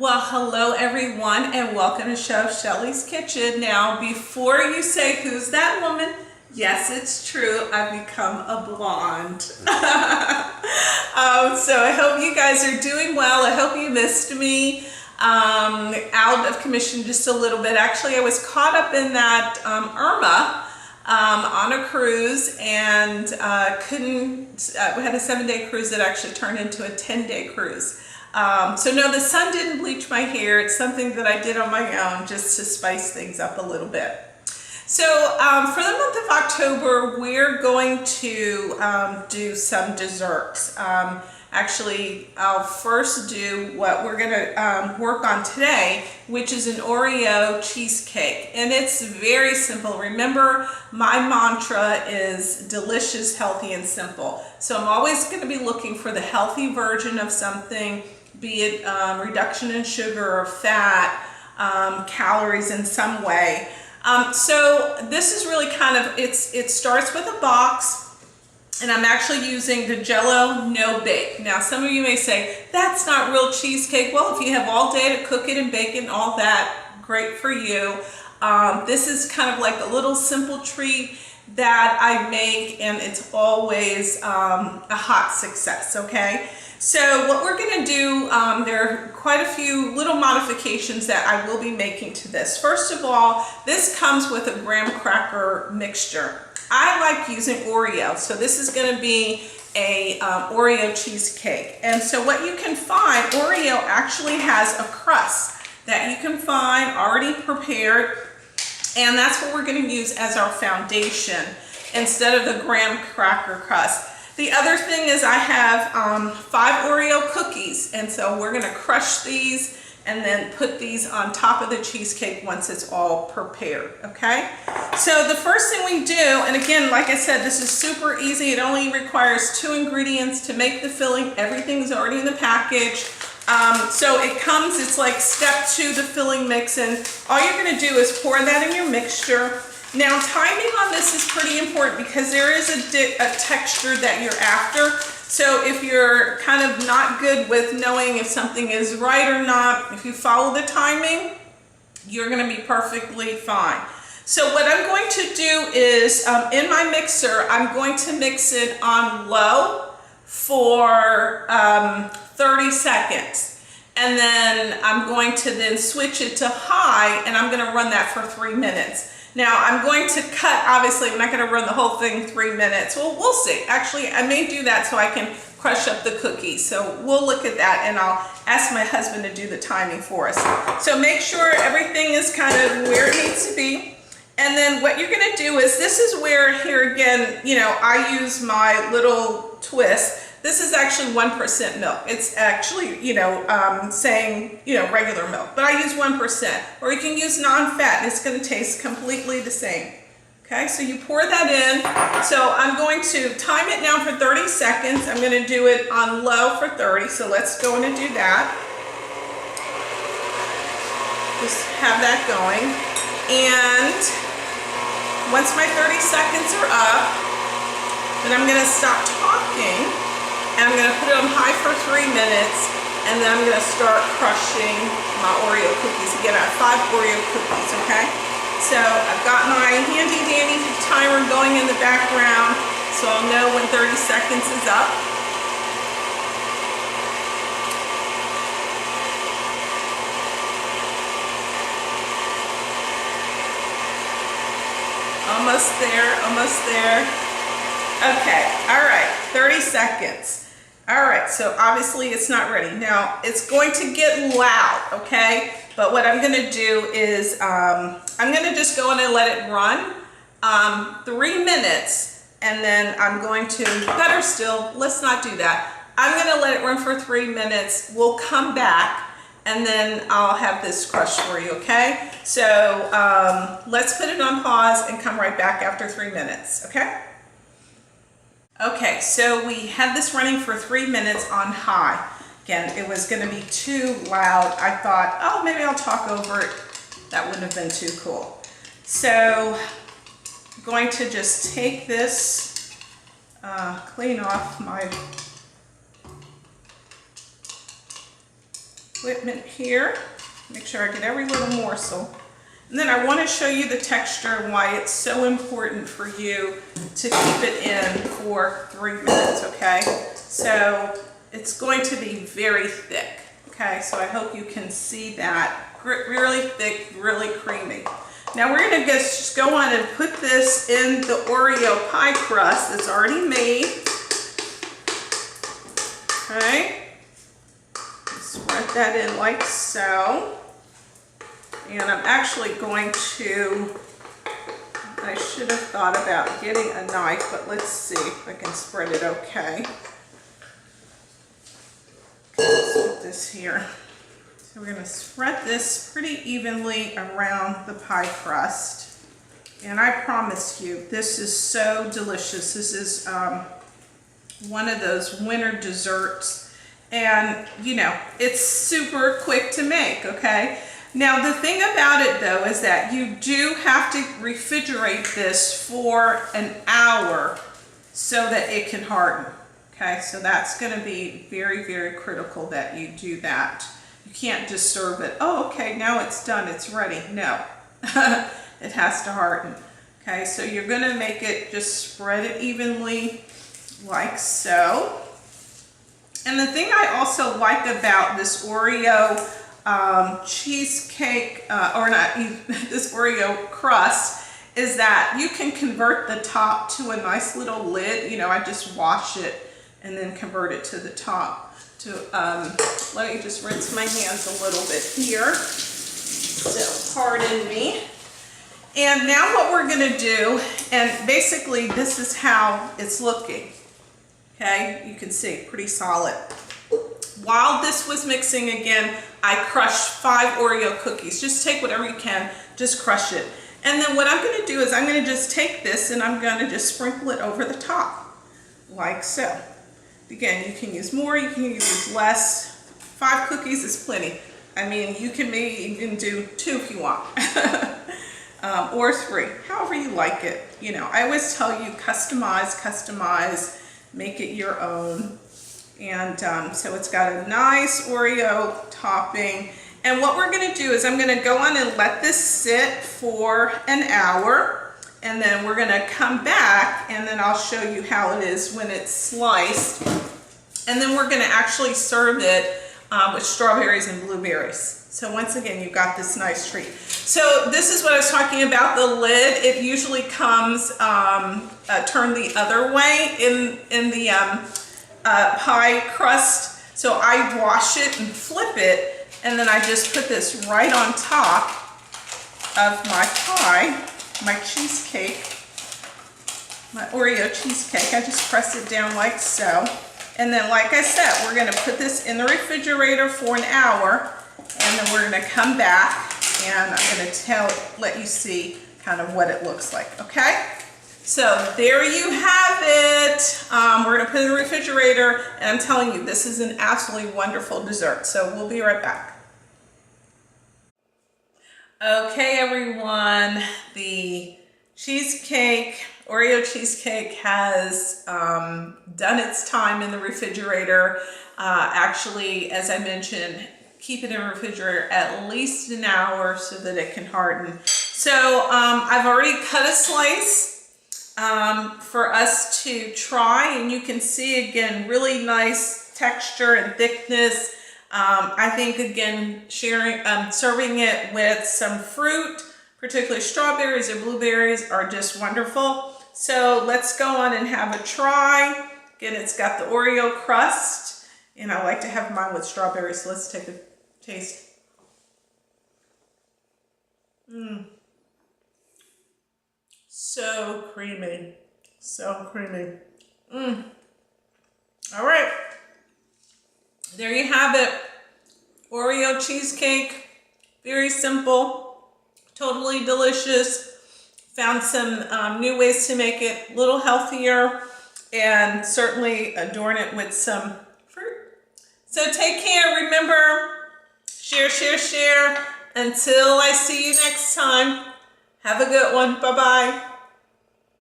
Well, hello everyone and welcome to Chef Shelley's Kitchen. Now, before you say, who's that woman? Yes, it's true. I've become a blonde. So I hope you guys are doing well. I hope you missed me. Out of commission just a little bit. Actually, I was caught up in that Irma on a cruise and we had a 7-day cruise that actually turned into a 10-day cruise. So no, the sun didn't bleach my hair. It's something that I did on my own just to spice things up a little bit. So for the month of October, we're going to do some desserts. Actually, I'll first do what we're going to work on today, which is an Oreo cheesecake. And it's very simple. Remember, my mantra is delicious, healthy, and simple. So I'm always going to be looking for the healthy version of something, be it reduction in sugar or fat, calories in some way. So this is really kind of, it starts with a box. And I'm actually using the Jell-O no bake. Now, some of you may say, that's not real cheesecake. Well, if you have all day to cook it and bake it and all that, great for you. This is kind of like a little simple treat that I make, and it's always a hot success, okay? So what we're gonna do, there are quite a few little modifications that I will be making to this. First of all, this comes with a graham cracker mixture. I like using Oreo, so this is going to be a Oreo cheesecake. And so what you can find, Oreo actually has a crust that you can find already prepared, and that's what we're going to use as our foundation instead of the graham cracker crust. The other thing is I have 5 Oreo cookies, and so we're going to crush these and then put these on top of the cheesecake once it's all prepared, okay? So the first thing we do, and again, like I said, this is super easy. It only requires 2 ingredients to make the filling. Everything's already in the package. So it comes, it's like step 2, the filling mix, and all you're gonna do is pour that in your mixture. Now, timing on this is pretty important because there is a texture that you're after. So if you're kind of not good with knowing if something is right or not, if you follow the timing, you're going to be perfectly fine. So what I'm going to do is, in my mixer, I'm going to mix it on low for 30 seconds. And then I'm going to then switch it to high, and I'm going to run that for 3 minutes. Now, I'm going to cut, obviously, I'm not going to run the whole thing 3 minutes. Well, we'll see. Actually, I may do that so I can crush up the cookies. So we'll look at that, and I'll ask my husband to do the timing for us. So make sure everything is kind of where it needs to be. And then what you're going to do is, this is where, here again, you know, I use my little twist. This is actually 1% milk. It's actually, you know, saying, you know, regular milk, but I use 1%, or you can use non-fat, and it's going to taste completely the same. Okay, so you pour that in. So I'm going to time it now for 30 seconds. I'm going to do it on low for 30, so let's go in and do that. Just have that going. And once my 30 seconds are up, then I'm going to stop talking. And I'm going to put it on high for 3 minutes, and then I'm going to start crushing my Oreo cookies. Again, I have 5 Oreo cookies, okay? So I've got my handy dandy timer going in the background, so I'll know when 30 seconds is up. Almost there, almost there. Okay, all right, 30 seconds. All right, so obviously it's not ready. Now, it's going to get loud, okay? But what I'm gonna do is, I'm gonna just go in and let it run 3 minutes, and then I'm going to, better still, let's not do that. I'm gonna let it run for 3 minutes. We'll come back, and then I'll have this crushed for you, okay? So let's put it on pause and come right back after 3 minutes, okay? Okay, so we had this running for 3 minutes on high. Again, it was going to be too loud. I thought, oh, maybe I'll talk over it. That wouldn't have been too cool. So I'm going to just take this, clean off my equipment here. Make sure I get every little morsel. And then I want to show you the texture and why it's so important for you to keep it in for 3 minutes, okay? So it's going to be very thick, okay? So I hope you can see that. Really thick, really creamy. Now we're going to just go on and put this in the Oreo pie crust that's already made. Okay. Spread that in like so. And I'm actually going to, I should have thought about getting a knife, but let's see if I can spread it okay. Let's put this here. So we're going to spread this pretty evenly around the pie crust. And I promise you, this is so delicious. This is one of those winter desserts. And, you know, it's super quick to make, okay? Now, the thing about it, though, is that you do have to refrigerate this for an hour so that it can harden, okay? So that's going to be very, very critical that you do that. You can't just serve it, oh, okay, now it's done, it's ready. No, it has to harden. Okay, so you're going to make it, just spread it evenly like so. And the thing I also like about this Oreo cheesecake, this Oreo crust, is that you can convert the top to a nice little lid. You know, I just wash it and then convert it to the top. Let me just rinse my hands a little bit here. So pardon me. And now what we're going to do, and basically this is how it's looking. Okay, you can see pretty solid. While this was mixing, again, I crushed 5 Oreo cookies. Just take whatever you can, just crush it. And then what I'm going to do is I'm going to just take this and I'm going to just sprinkle it over the top, like so. Again, you can use more, you can use less. 5 cookies is plenty. I mean, you can maybe even do 2 if you want, or 3, however you like it. You know, I always tell you customize, make it your own. And so it's got a nice Oreo topping. And what we're going to do is I'm going to go on and let this sit for an hour. And then we're going to come back and then I'll show you how it is when it's sliced. And then we're going to actually serve it with strawberries and blueberries. So once again, you've got this nice treat. So this is what I was talking about, the lid. It usually comes turned the other way in the pie crust. So I wash it and flip it, and then I just put this right on top of my pie, my cheesecake, my Oreo cheesecake. I just press it down like so. And then, like I said, we're going to put this in the refrigerator for an hour, and then we're going to come back and I'm going to let you see kind of what it looks like, okay? So there you have it. We're going to put it in the refrigerator, and I'm telling you, this is an absolutely wonderful dessert. So we'll be right back. Okay, everyone, the cheesecake, Oreo cheesecake has done its time in the refrigerator. Actually, as I mentioned, keep it in the refrigerator at least an hour so that it can harden. So I've already cut a slice for us to try, and you can see again really nice texture and thickness. I think again serving it with some fruit, particularly strawberries or blueberries, are just wonderful. So let's go on and have a try. Again, it's got the Oreo crust, and I like to have mine with strawberries, so let's take a taste. So creamy, so creamy. All right, there you have it. Oreo cheesecake, very simple, totally delicious. Found some new ways to make it a little healthier, and certainly adorn it with some fruit. So take care, remember, share, share, share. Until I see you next time, have a good one, bye-bye.